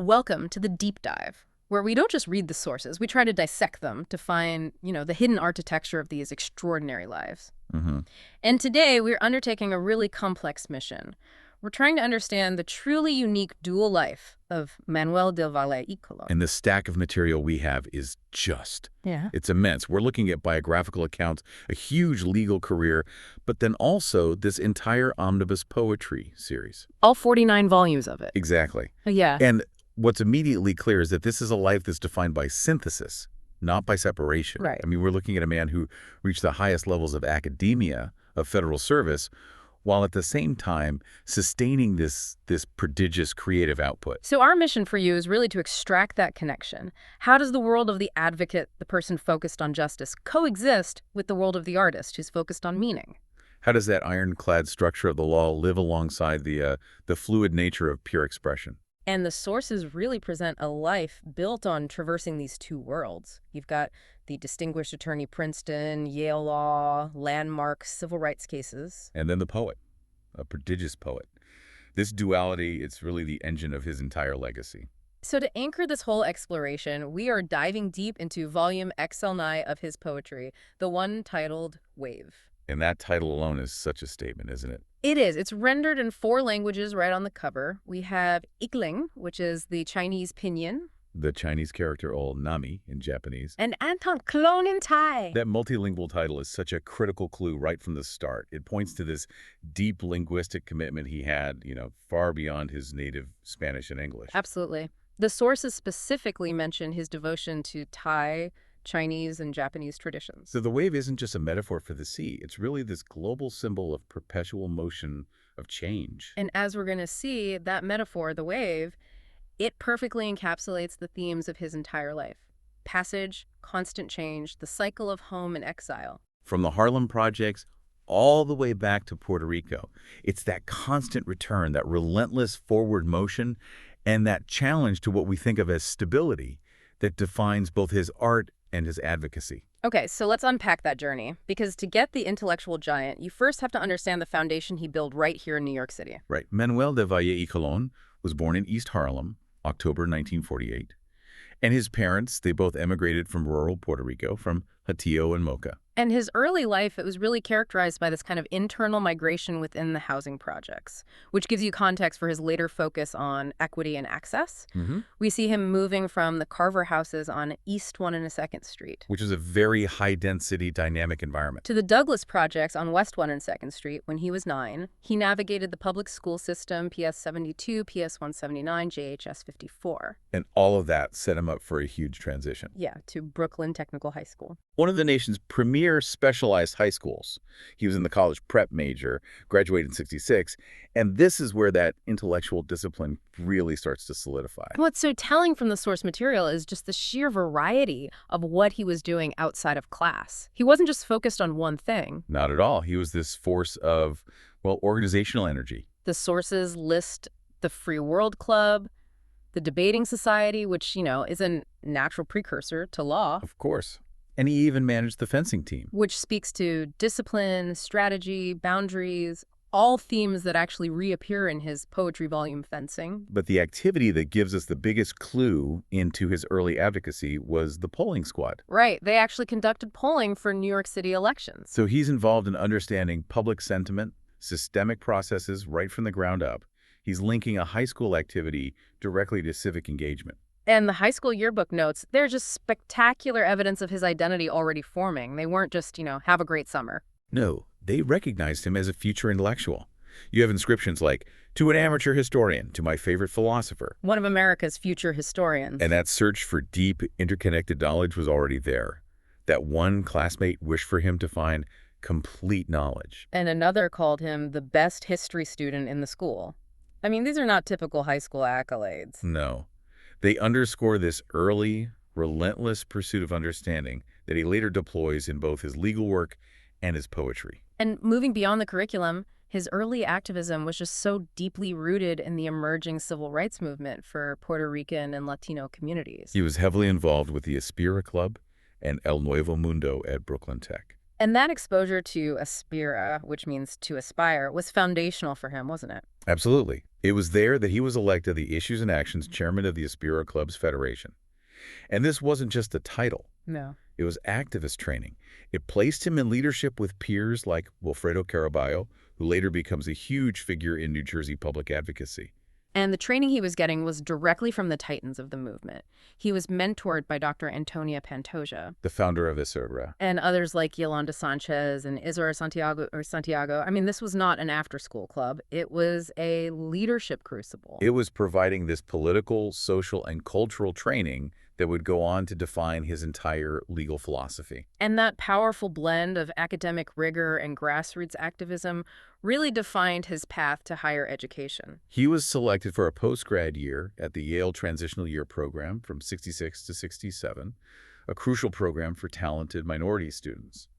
Welcome to the deep dive, where we don't just read the sources, we try to dissect them to find, the hidden architecture of these extraordinary lives. Hmm. And today, we're undertaking a really complex mission. We're trying to understand the truly unique dual life of Manuel del Valle y Colón. And the stack of material we have is Yeah. it's immense. We're looking at biographical accounts, a huge legal career, but then also this entire Omnibus poetry series. All 49 volumes of it. Exactly. Yeah. And what's immediately clear is that this is a life that's defined by synthesis, not by separation. Right. I mean, we're looking at a man who reached the highest levels of academia, of federal service, while at the same time sustaining this prodigious creative output. So our mission for you is really to extract that connection. How does the world of the advocate, the person focused on justice, coexist with the world of the artist who's focused on meaning? How does that ironclad structure of the law live alongside the fluid nature of pure expression? And the sources really present a life built on traversing these two worlds. You've got the distinguished attorney Princeton, Yale Law, landmark civil rights cases. And then the poet, a prodigious poet. This duality, it's really the engine of his entire legacy. So to anchor this whole exploration, we are diving deep into volume XL9 of his poetry, the one titled Wave. And that title alone is such a statement, isn't it? It is. It's rendered in 4 languages right on the cover. We have Ikling, which is the Chinese pinyin, The Chinese character or nami in Japanese. and Anton Colón in Thai. That multilingual title is such a critical clue right from the start. It points to this deep linguistic commitment he had, far beyond his native Spanish and English. Absolutely. The sources specifically mention his devotion to Thai, Chinese, and Japanese traditions. So the wave isn't just a metaphor for the sea. It's really this global symbol of perpetual motion, of change. And as we're going to see, that metaphor, the wave, it perfectly encapsulates the themes of his entire life. Passage, constant change, the cycle of home and exile. From the Harlem Projects all the way back to Puerto Rico, it's that constant return, that relentless forward motion, and that challenge to what we think of as stability that defines both his art and his advocacy. Okay, so let's unpack that journey. Because to get the intellectual giant, you first have to understand the foundation he built right here in New York City. Right. Manuel de Valle y Colón was born in East Harlem, October 1948. And his parents, they both emigrated from rural Puerto Rico, from Hatillo and Moca. And his early life, it was really characterized by this kind of internal migration within the housing projects, which gives you context for his later focus on equity and access. We see him moving from the Carver houses on East 1 and 2nd Street Which is a very high-density, dynamic environment. to the Douglas projects on West 1 and 2nd Street when he was 9. He navigated the public school system, PS 72, PS 179, JHS 54. And all of that set him up for a huge transition. Yeah, to Brooklyn Technical High School. One of the nation's premier specialized high schools. He was in the college prep major, graduated in '66, and this is where that intellectual discipline really starts to solidify. What's so telling from the source material is just the sheer variety of what he was doing outside of class. He wasn't just focused on one thing. Not at all. He was this force of, organizational energy. The sources list the Free World Club, the Debating Society, which, is a natural precursor to law, Of course. And he even managed the fencing team. which speaks to discipline, strategy, boundaries, all themes that actually reappear in his poetry volume Fencing. But the activity that gives us the biggest clue into his early advocacy was the polling squad. Right, they actually conducted polling for New York City elections. So he's involved in understanding public sentiment, systemic processes right from the ground up. He's linking a high school activity directly to civic engagement. And the high school yearbook notes, they're just spectacular evidence of his identity already forming. They weren't just, have a great summer. No, they recognized him as a future intellectual. You have inscriptions like, "To an amateur historian, to my favorite philosopher." One of America's future historians. And that search for deep, interconnected knowledge was already there. That one classmate wished for him to find complete knowledge. And another called him the best history student in the school. I mean, these are not typical high school accolades. No. They underscore this early, relentless pursuit of understanding that he later deploys in both his legal work and his poetry. And moving beyond the curriculum, his early activism was just so deeply rooted in the emerging civil rights movement for Puerto Rican and Latino communities. He was heavily involved with the Aspira Club and El Nuevo Mundo at Brooklyn Tech. And that exposure to Aspira, which means to aspire, was foundational for him, wasn't it? Absolutely. It was there that he was elected the Issues and Actions Chairman of the Aspira Clubs Federation. And this wasn't just a title. No. It was activist training. It placed him in leadership with peers like Wilfredo Caraballo, who later becomes a huge figure in New Jersey public advocacy. And the training he was getting was directly from the titans of the movement. He was mentored by Dr. Antonia Pantoja. The founder of Isura. And others like Yolanda Sanchez and Isidora Santiago. I mean, this was not an after-school club. It was a leadership crucible. It was providing this political, social, and cultural training that would go on to define his entire legal philosophy. And that powerful blend of academic rigor and grassroots activism really defined his path to higher education. He was selected for a post-grad year at the Yale Transitional Year Program from 66 to 67, a crucial program for talented minority students.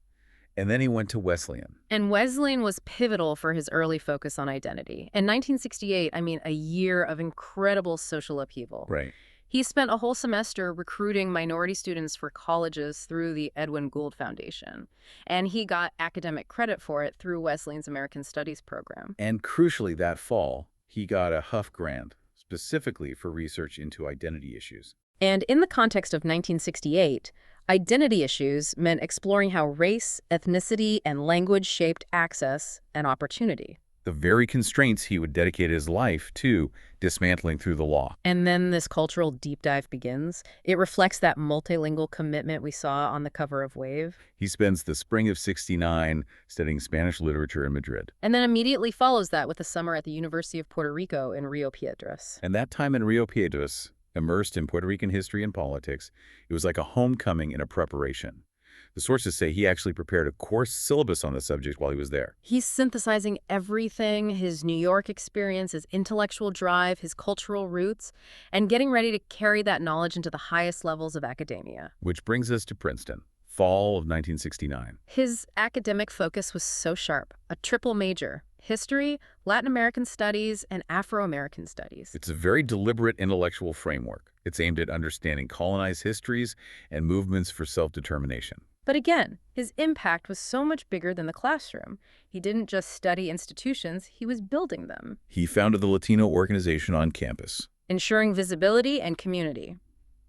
And then he went to Wesleyan. And Wesleyan was pivotal for his early focus on identity. In 1968, I mean, a year of incredible social upheaval. Right. He spent a whole semester recruiting minority students for colleges through the Edwin Gould Foundation, and he got academic credit for it through Wesleyan's American Studies program. And crucially, that fall, he got a Huff grant, specifically for research into identity issues. And in the context of 1968, identity issues meant exploring how race, ethnicity, and language shaped access and opportunity. The very constraints he would dedicate his life to dismantling through the law. And then this cultural deep dive begins. It reflects that multilingual commitment we saw on the cover of Wave. He spends the spring of '69 studying Spanish literature in Madrid. And then immediately follows that with a summer at the University of Puerto Rico in Rio Piedras. And that time in Rio Piedras, immersed in Puerto Rican history and politics, it was like a homecoming and a preparation. The sources say he actually prepared a course syllabus on the subject while he was there. He's synthesizing everything, his New York experience, his intellectual drive, his cultural roots, and getting ready to carry that knowledge into the highest levels of academia. Which brings us to Princeton, fall of 1969. His academic focus was so sharp, a triple major: history, Latin American studies, and Afro-American studies. It's a very deliberate intellectual framework. It's aimed at understanding colonized histories and movements for self-determination. But again, his impact was so much bigger than the classroom. He didn't just study institutions, he was building them. He founded the Latino organization on campus, ensuring visibility and community.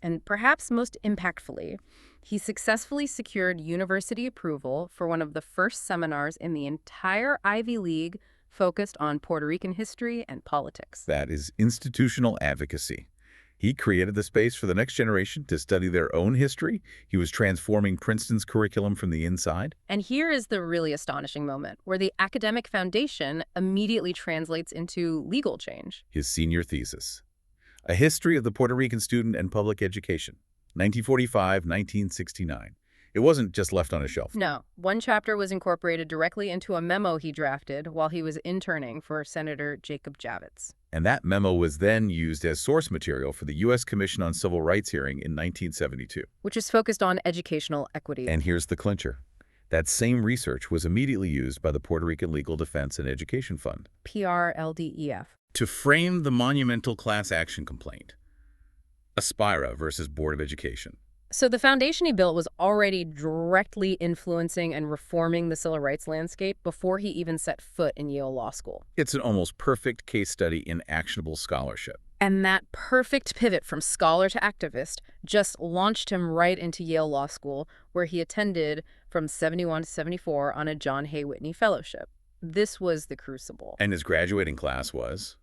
And perhaps most impactfully, he successfully secured university approval for one of the first seminars in the entire Ivy League focused on Puerto Rican history and politics. That is institutional advocacy. He created the space for the next generation to study their own history. He was transforming Princeton's curriculum from the inside. And here is the really astonishing moment, where the academic foundation immediately translates into legal change. His senior thesis, A History of the Puerto Rican Student and Public Education, 1945-1969. It wasn't just left on a shelf. No. One chapter was incorporated directly into a memo he drafted while he was interning for Senator Jacob Javits. And that memo was then used as source material for the U.S. Commission on Civil Rights hearing in 1972. Which is focused on educational equity. And here's the clincher. That same research was immediately used by the Puerto Rican Legal Defense and Education Fund, PRLDEF, to frame the monumental class action complaint, Aspira versus Board of Education. So the foundation he built was already directly influencing and reforming the civil rights landscape before he even set foot in Yale Law School. It's an almost perfect case study in actionable scholarship. And that perfect pivot from scholar to activist just launched him right into Yale Law School, where he attended from 71 to 74 on a John Hay Whitney Fellowship. This was the crucible. And his graduating class was,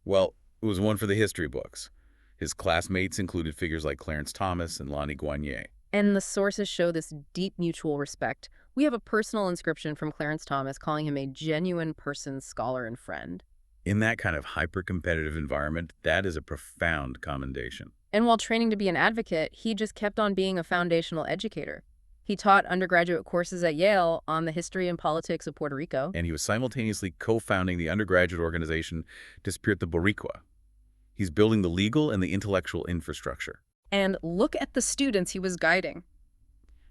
well, it was one for the history books. His classmates included figures like Clarence Thomas and Lonnie Guarnier. And the sources show this deep mutual respect. We have a personal inscription from Clarence Thomas calling him a genuine person, scholar, and friend. In that kind of hyper-competitive environment, that is a profound commendation. And while training to be an advocate, he just kept on being a foundational educator. He taught undergraduate courses at Yale on the history and politics of Puerto Rico. And he was simultaneously co-founding the undergraduate organization Despierta Boricua. He's building the legal and the intellectual infrastructure. And look at the students he was guiding.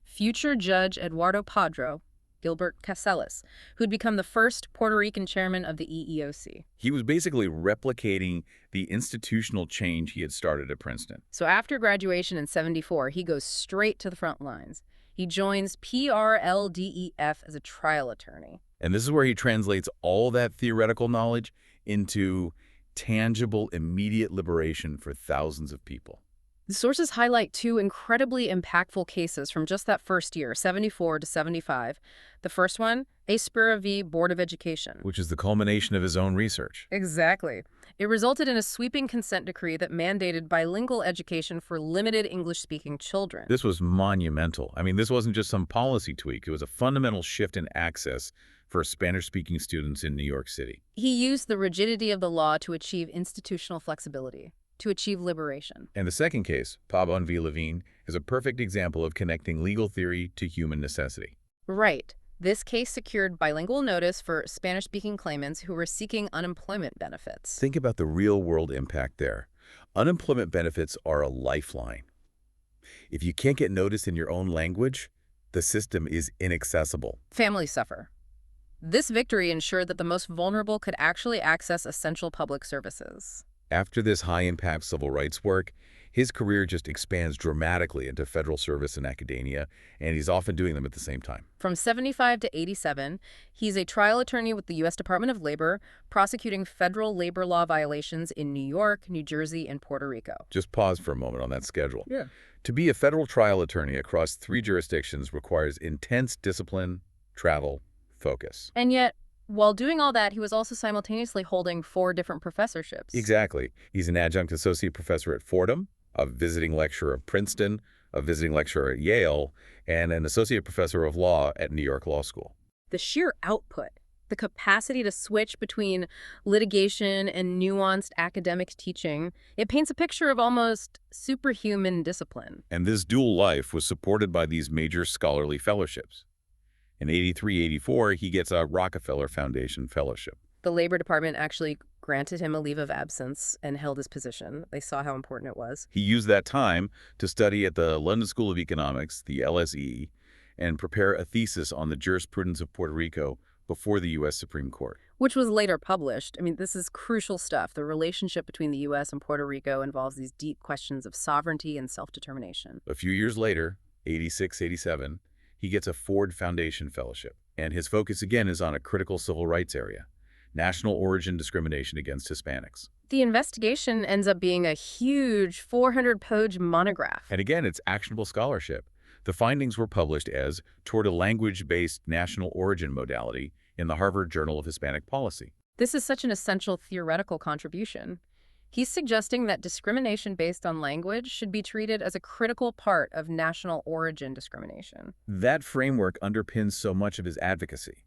Future Judge Eduardo Padro, Gilbert Caseles, who'd become the first Puerto Rican chairman of the EEOC. He was basically replicating the institutional change he had started at Princeton. So after graduation in 74, he goes straight to the front lines. He joins PRLDEF as a trial attorney. And this is where he translates all that theoretical knowledge into tangible, immediate liberation for thousands of people. The sources highlight two incredibly impactful cases from just that first year, 74 to 75. The first one, A. Spira v. Board of Education. Which is the culmination of his own research. Exactly. It resulted in a sweeping consent decree that mandated bilingual education for limited English-speaking children. This was monumental. I mean, this wasn't just some policy tweak. It was a fundamental shift in access for Spanish-speaking students in New York City. He used the rigidity of the law to achieve institutional flexibility, to achieve liberation. And the second case, Pabon v. Levine, is a perfect example of connecting legal theory to human necessity. Right. This case secured bilingual notice for Spanish-speaking claimants who were seeking unemployment benefits. Think about the real-world impact there. Unemployment benefits are a lifeline. If you can't get notice in your own language, the system is inaccessible. Families suffer. This victory ensured that the most vulnerable could actually access essential public services. After this high-impact civil rights work, his career just expands dramatically into federal service and academia, and he's often doing them at the same time. From 75 to 87, he's a trial attorney with the U.S. Department of Labor, prosecuting federal labor law violations in New York, New Jersey, and Puerto Rico. Just pause for a moment on that schedule. Yeah. To be a federal trial attorney across 3 jurisdictions requires intense discipline, travel, focus. And yet, while doing all that, he was also simultaneously holding 4 different professorships. Exactly. He's an adjunct associate professor at Fordham, a visiting lecturer at Princeton, a visiting lecturer at Yale, and an associate professor of law at New York Law School. The sheer output, the capacity to switch between litigation and nuanced academic teaching, it paints a picture of almost superhuman discipline. And this dual life was supported by these major scholarly fellowships. In 83-84, he gets a Rockefeller Foundation fellowship. The Labor Department actually granted him a leave of absence and held his position. They saw how important it was. He used that time to study at the London School of Economics, the LSE, and prepare a thesis on the jurisprudence of Puerto Rico before the U.S. Supreme Court. Which was later published. I mean, this is crucial stuff. The relationship between the U.S. and Puerto Rico involves these deep questions of sovereignty and self-determination. A few years later, 86-87, he gets a Ford Foundation fellowship, and his focus again is on a critical civil rights area, national origin discrimination against Hispanics. The investigation ends up being a huge 400-page monograph. And again, it's actionable scholarship. The findings were published as Toward a Language-Based National Origin Modality in the Harvard Journal of Hispanic Policy. This is such an essential theoretical contribution. He's suggesting that discrimination based on language should be treated as a critical part of national origin discrimination. That framework underpins so much of his advocacy.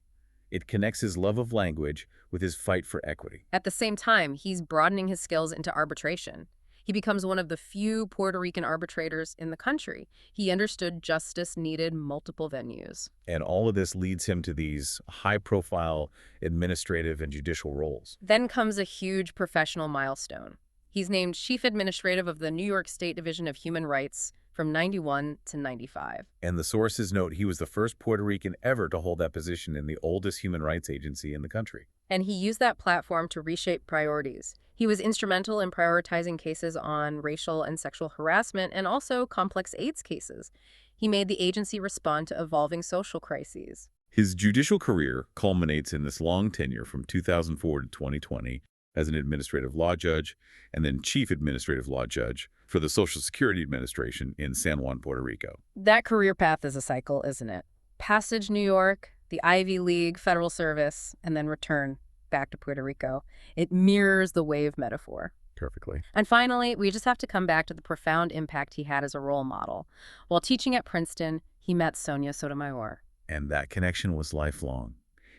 It connects his love of language with his fight for equity. At the same time, he's broadening his skills into arbitration. He becomes one of the few Puerto Rican arbitrators in the country. He understood justice needed multiple venues. And all of this leads him to these high-profile administrative and judicial roles. Then comes a huge professional milestone. He's named Chief Administrative of the New York State Division of Human Rights from 91 to 95. And the sources note he was the first Puerto Rican ever to hold that position in the oldest human rights agency in the country. And he used that platform to reshape priorities. He was instrumental in prioritizing cases on racial and sexual harassment and also complex AIDS cases. He made the agency respond to evolving social crises. His judicial career culminates in this long tenure from 2004 to 2020 as an administrative law judge and then chief administrative law judge for the Social Security Administration in San Juan, Puerto Rico. That career path is a cycle, isn't it? Passage New York, the Ivy League, federal service, and then return back to Puerto Rico. It mirrors the wave metaphor. Perfectly. And finally, we just have to come back to the profound impact he had as a role model. While teaching at Princeton, he met Sonia Sotomayor. And that connection was lifelong.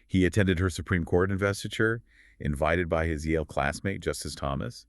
He attended her Supreme Court investiture, invited by his Yale classmate, Justice Thomas.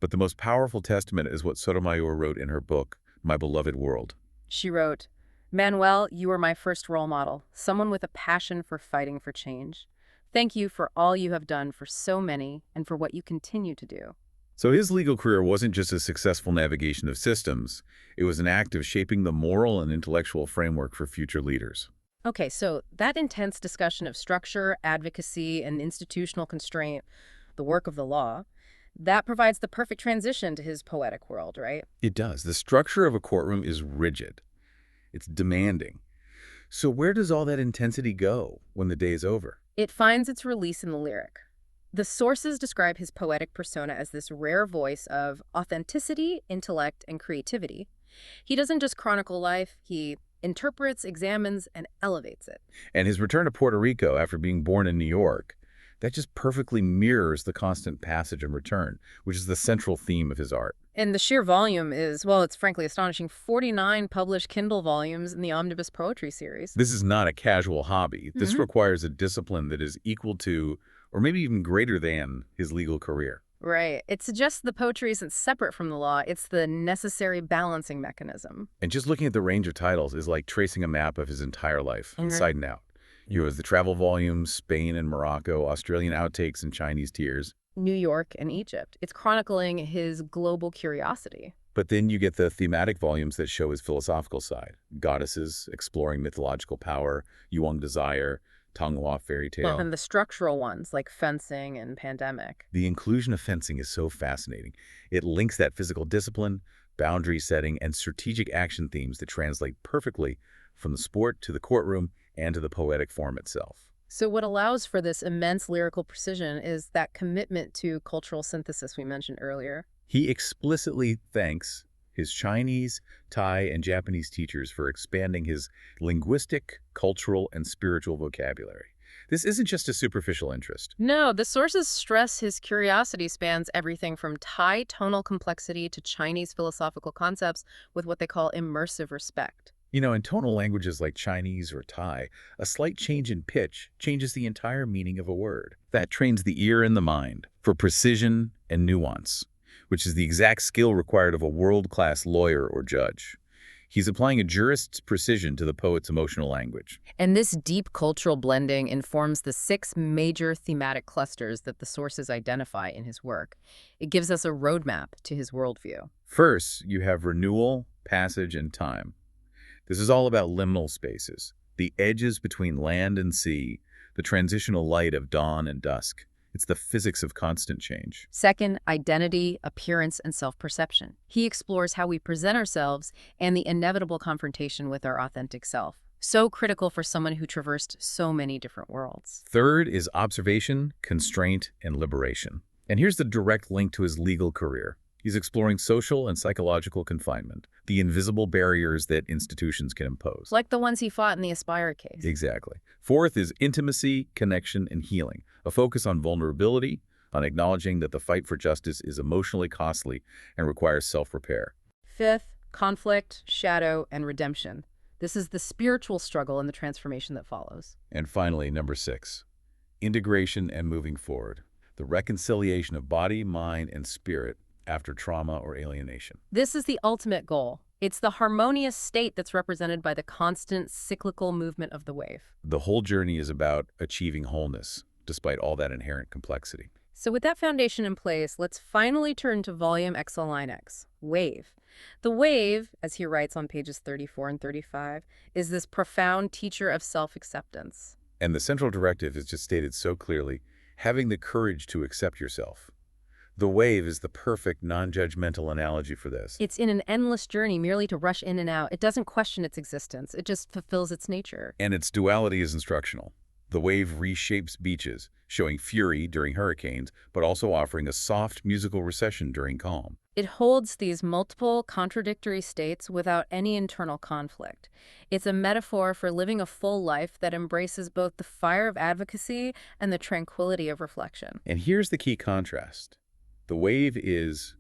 But the most powerful testament is what Sotomayor wrote in her book, My Beloved World. She wrote, "Manuel, you were my first role model, someone with a passion for fighting for change. Thank you for all you have done for so many and for what you continue to do." So his legal career wasn't just a successful navigation of systems. It was an act of shaping the moral and intellectual framework for future leaders. Okay, so that intense discussion of structure, advocacy, and institutional constraint, the work of the law, that provides the perfect transition to his poetic world, right? It does. The structure of a courtroom is rigid. It's demanding. So where does all that intensity go when the day is over? It finds its release in the lyric. The sources describe his poetic persona as this rare voice of authenticity, intellect, and creativity. He doesn't just chronicle life, he interprets, examines, and elevates it. And his return to Puerto Rico after being born in New York, that just perfectly mirrors the constant passage and return, which is the central theme of his art. And the sheer volume is, well, it's frankly astonishing, 49 published Kindle volumes in the Omnibus poetry series. This is not a casual hobby. This requires a discipline that is equal to, or maybe even greater than, his legal career. Right. It suggests the poetry isn't separate from the law. It's the necessary balancing mechanism. And just looking at the range of titles is like tracing a map of his entire life, inside and out. You have the travel volumes, Spain and Morocco, Australian outtakes, and Chinese tears. New York and Egypt. It's chronicling his global curiosity. But then you get the thematic volumes that show his philosophical side. Goddesses, exploring mythological power, Yuang desire, Tonghua fairy tale. And the structural ones, like fencing and pandemic. The inclusion of fencing is so fascinating. It links that physical discipline, boundary setting, and strategic action themes that translate perfectly from the sport to the courtroom and to the poetic form itself. So what allows for this immense lyrical precision is that commitment to cultural synthesis we mentioned earlier. He explicitly thanks his Chinese, Thai, and Japanese teachers for expanding his linguistic, cultural, and spiritual vocabulary. This isn't just a superficial interest. No, the sources stress his curiosity spans everything from Thai tonal complexity to Chinese philosophical concepts with what they call immersive respect. You know, in tonal languages like Chinese or Thai, a slight change in pitch changes the entire meaning of a word. That trains the ear and the mind for precision and nuance, which is the exact skill required of a world-class lawyer or judge. He's applying a jurist's precision to the poet's emotional language. And this deep cultural blending informs the 6 major thematic clusters that the sources identify in his work. It gives us a roadmap to his worldview. First, you have renewal, passage, and time. This is all about liminal spaces, the edges between land and sea, the transitional light of dawn and dusk. It's the physics of constant change. Second, identity, appearance, and self-perception. He explores how we present ourselves and the inevitable confrontation with our authentic self. So critical for someone who traversed so many different worlds. Third is observation, constraint, and liberation. And here's the direct link to his legal career. He's exploring social and psychological confinement, the invisible barriers that institutions can impose. Like the ones he fought in the Aspire case. Exactly. Fourth is intimacy, connection, and healing, a focus on vulnerability, on acknowledging that the fight for justice is emotionally costly and requires self-repair. Fifth, conflict, shadow, and redemption. This is the spiritual struggle and the transformation that follows. And finally, number 6, integration and moving forward, the reconciliation of body, mind, and spirit after trauma or alienation. This is the ultimate goal. It's the harmonious state that's represented by the constant cyclical movement of the wave. The whole journey is about achieving wholeness, despite all that inherent complexity. So with that foundation in place, let's finally turn to volume XLVIX, Wave. The wave, as he writes on pages 34 and 35, is this profound teacher of self-acceptance. And the central directive is just stated so clearly, having the courage to accept yourself. The wave is the perfect non-judgmental analogy for this. It's in an endless journey merely to rush in and out. It doesn't question its existence. It just fulfills its nature. And its duality is instructional. The wave reshapes beaches, showing fury during hurricanes, but also offering a soft musical recession during calm. It holds these multiple contradictory states without any internal conflict. It's a metaphor for living a full life that embraces both the fire of advocacy and the tranquility of reflection. And here's the key contrast. The wave is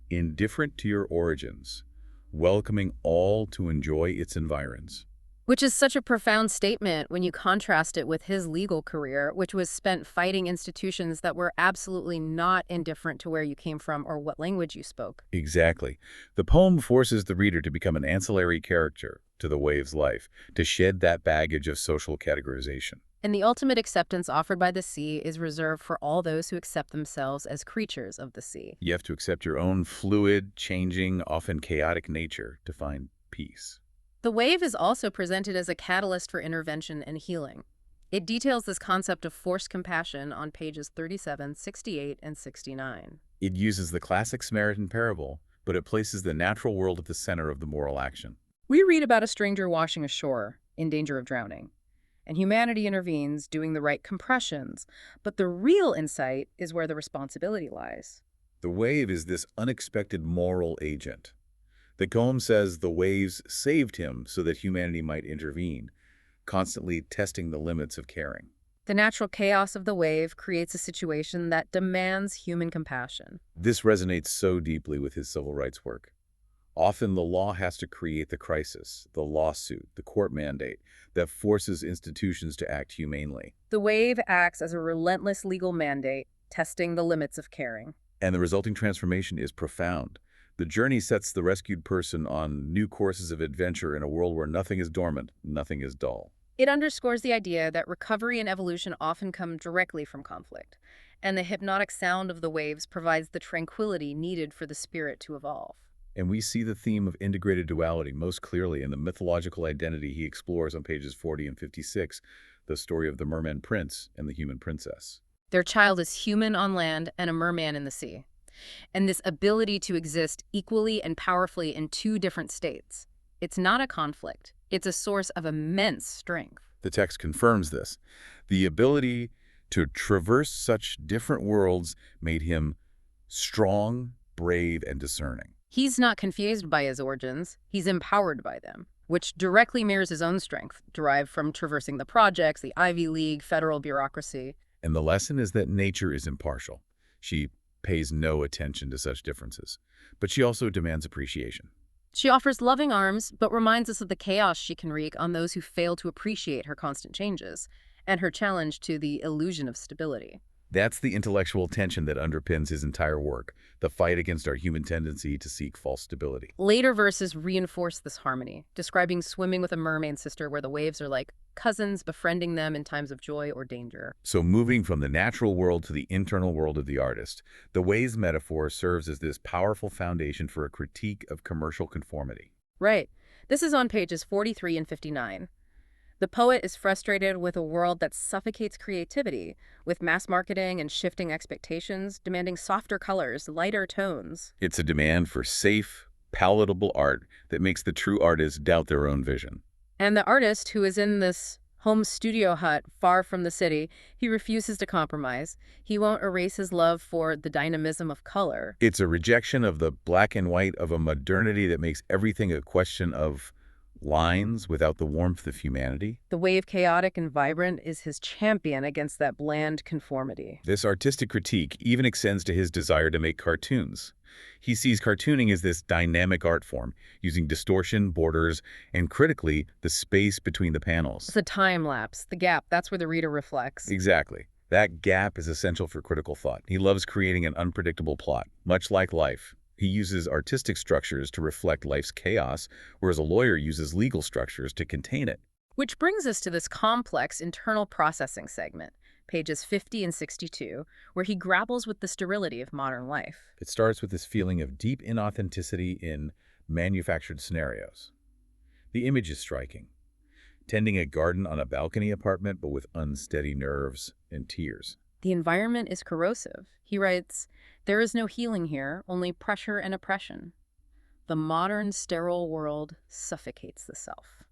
indifferent to your origins, welcoming all to enjoy its environs. Which is such a profound statement when you contrast it with his legal career, which was spent fighting institutions that were absolutely not indifferent to where you came from or what language you spoke. Exactly. The poem forces the reader to become an ancillary character to the wave's life, to shed that baggage of social categorization. And the ultimate acceptance offered by the sea is reserved for all those who accept themselves as creatures of the sea. You have to accept your own fluid, changing, often chaotic nature to find peace. The wave is also presented as a catalyst for intervention and healing. It details this concept of forced compassion on pages 37, 68, and 69. It uses the classic Samaritan parable, but it places the natural world at the center of the moral action. We read about a stranger washing ashore in danger of drowning. and humanity intervenes, doing the right compressions. But the real insight is where the responsibility lies. The wave is this unexpected moral agent. The Colón says the waves saved him so that humanity might intervene, constantly testing the limits of caring. The natural chaos of the wave creates a situation that demands human compassion. This resonates so deeply with his civil rights work. Often the law has to create the crisis, the lawsuit, the court mandate that forces institutions to act humanely. The wave acts as a relentless legal mandate, testing the limits of caring. And the resulting transformation is profound. The journey sets the rescued person on new courses of adventure in a world where nothing is dormant, nothing is dull. It underscores the idea that recovery and evolution often come directly from conflict, and the hypnotic sound of the waves provides the tranquility needed for the spirit to evolve. And we see the theme of integrated duality most clearly in the mythological identity he explores on pages 40 and 56, the story of the merman prince and the human princess. Their child is human on land and a merman in the sea. And this ability to exist equally and powerfully in two different states. It's not a conflict. It's a source of immense strength. The text confirms this. The ability to traverse such different worlds made him strong, brave, and discerning. He's not confused by his origins. He's empowered by them, which directly mirrors his own strength, derived from traversing the projects, the Ivy League, federal bureaucracy. And the lesson is that nature is impartial. She pays no attention to such differences, but she also demands appreciation. She offers loving arms, but reminds us of the chaos she can wreak on those who fail to appreciate her constant changes, and her challenge to the illusion of stability. That's the intellectual tension that underpins his entire work, the fight against our human tendency to seek false stability. Later verses reinforce this harmony, describing swimming with a mermaid sister where the waves are like cousins befriending them in times of joy or danger. So moving from the natural world to the internal world of the artist, the waves metaphor serves as this powerful foundation for a critique of commercial conformity. Right. This is on pages 43 and 59. The poet is frustrated with a world that suffocates creativity, with mass marketing and shifting expectations demanding softer colors, lighter tones. It's a demand for safe, palatable art that makes the true artist doubt their own vision. And the artist, who is in this home studio hut far from the city, he refuses to compromise. He won't erase his love for the dynamism of color. It's a rejection of the black and white of a modernity that makes everything a question of lines without the warmth of humanity. The wave, chaotic and vibrant, is his champion against that bland conformity. This artistic critique even extends to his desire to make cartoons. He sees cartooning as this dynamic art form, using distortion, borders, and critically, the space between the panels. It's a time lapse, the gap, that's where the reader reflects. Exactly. That gap is essential for critical thought. He loves creating an unpredictable plot, much like life. He uses artistic structures to reflect life's chaos, whereas a lawyer uses legal structures to contain it. Which brings us to this complex internal processing segment, pages 50 and 62, where he grapples with the sterility of modern life. It starts with this feeling of deep inauthenticity in manufactured scenarios. The image is striking. Tending a garden on a balcony apartment, but with unsteady nerves and tears. The environment is corrosive. He writes, "There is no healing here, only pressure and oppression. The modern, sterile world suffocates the self."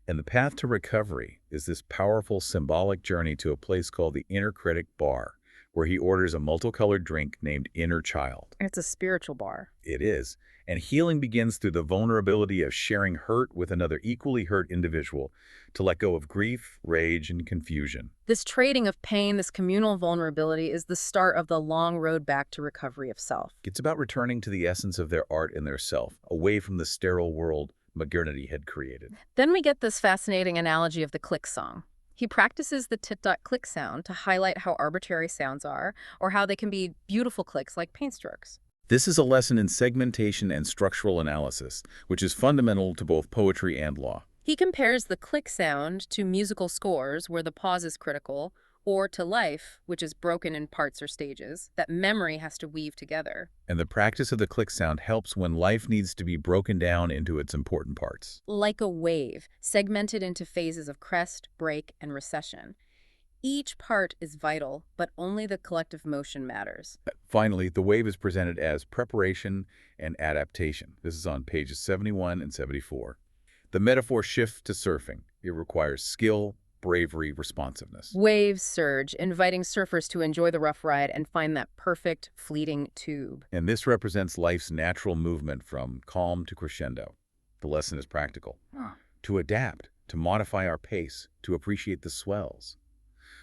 And the path to recovery is this powerful symbolic journey to a place called the Inner Critic Bar, where he orders a multicolored drink named Inner Child. It's a spiritual bar. It is. And healing begins through the vulnerability of sharing hurt with another equally hurt individual, to let go of grief, rage, and confusion. This trading of pain, this communal vulnerability, is the start of the long road back to recovery of self. It's about returning to the essence of their art and their self, away from the sterile world modernity had created. Then we get this fascinating analogy of the click song. He practices the tit-dot-click sound to highlight how arbitrary sounds are, or how they can be beautiful clicks like paint strokes. This is a lesson in segmentation and structural analysis, which is fundamental to both poetry and law. He compares the click sound to musical scores, where the pause is critical, or to life, which is broken in parts or stages, that memory has to weave together. And the practice of the click sound helps when life needs to be broken down into its important parts. Like a wave, segmented into phases of crest, break, and recession. Each part is vital, but only the collective motion matters. Finally, the wave is presented as preparation and adaptation. This is on pages 71 and 74. The metaphor shifts to surfing. It requires skill, bravery, responsiveness. Waves surge, inviting surfers to enjoy the rough ride and find that perfect, fleeting tube. And this represents life's natural movement from calm to crescendo. The lesson is practical. To adapt, to modify our pace, to appreciate the swells.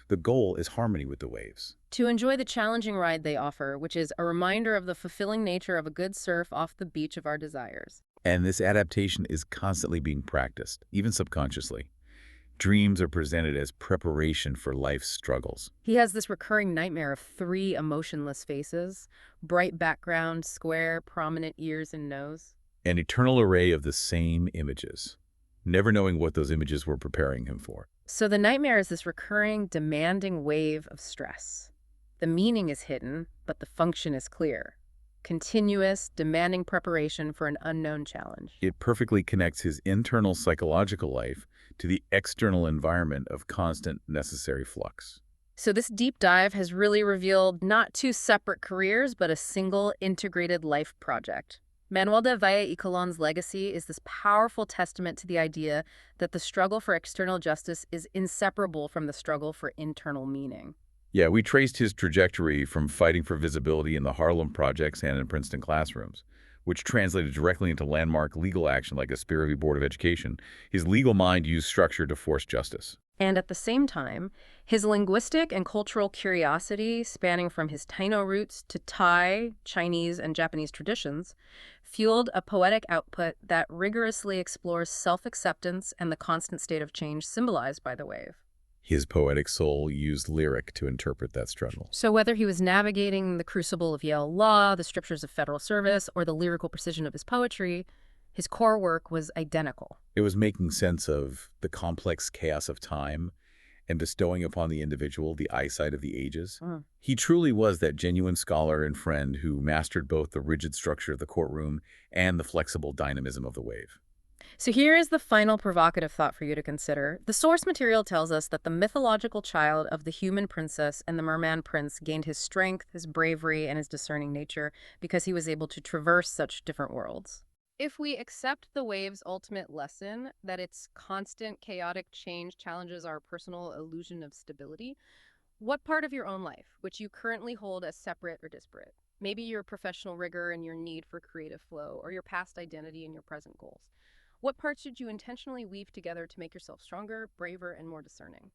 The goal is harmony with the waves. To enjoy the challenging ride they offer, which is a reminder of the fulfilling nature of a good surf off the beach of our desires. And this adaptation is constantly being practiced, even subconsciously. Dreams are presented as preparation for life's struggles. He has this recurring nightmare of three emotionless faces, bright background, square, prominent ears and nose. An eternal array of the same images, never knowing what those images were preparing him for. So the nightmare is this recurring, demanding wave of stress. The meaning is hidden, but the function is clear. Continuous, demanding preparation for an unknown challenge. It perfectly connects his internal psychological life to the external environment of constant necessary flux. So this deep dive has really revealed not two separate careers, but a single integrated life project. Manuel de Valle y Colón's legacy is this powerful testament to the idea that the struggle for external justice is inseparable from the struggle for internal meaning. Yeah, we traced his trajectory from fighting for visibility in the Harlem projects and in Princeton classrooms, which translated directly into landmark legal action like a Spear v. Board of Education. His legal mind used structure to force justice. And at the same time, his linguistic and cultural curiosity, spanning from his Taino roots to Thai, Chinese, and Japanese traditions, fueled a poetic output that rigorously explores self-acceptance and the constant state of change symbolized by the wave. His poetic soul used lyric to interpret that struggle. So whether he was navigating the crucible of Yale law, the strictures of federal service, or the lyrical precision of his poetry, his core work was identical. It was making sense of the complex chaos of time and bestowing upon the individual the eyesight of the ages. He truly was that genuine scholar and friend who mastered both the rigid structure of the courtroom and the flexible dynamism of the wave. So here is the final provocative thought for you to consider. The source material tells us that the mythological child of the human princess and the merman prince gained his strength, his bravery, and his discerning nature because he was able to traverse such different worlds. If we accept the wave's ultimate lesson, that its constant chaotic change challenges our personal illusion of stability, what part of your own life, which you currently hold as separate or disparate, maybe your professional rigor and your need for creative flow, or your past identity and your present goals, what parts should you intentionally weave together to make yourself stronger, braver, and more discerning?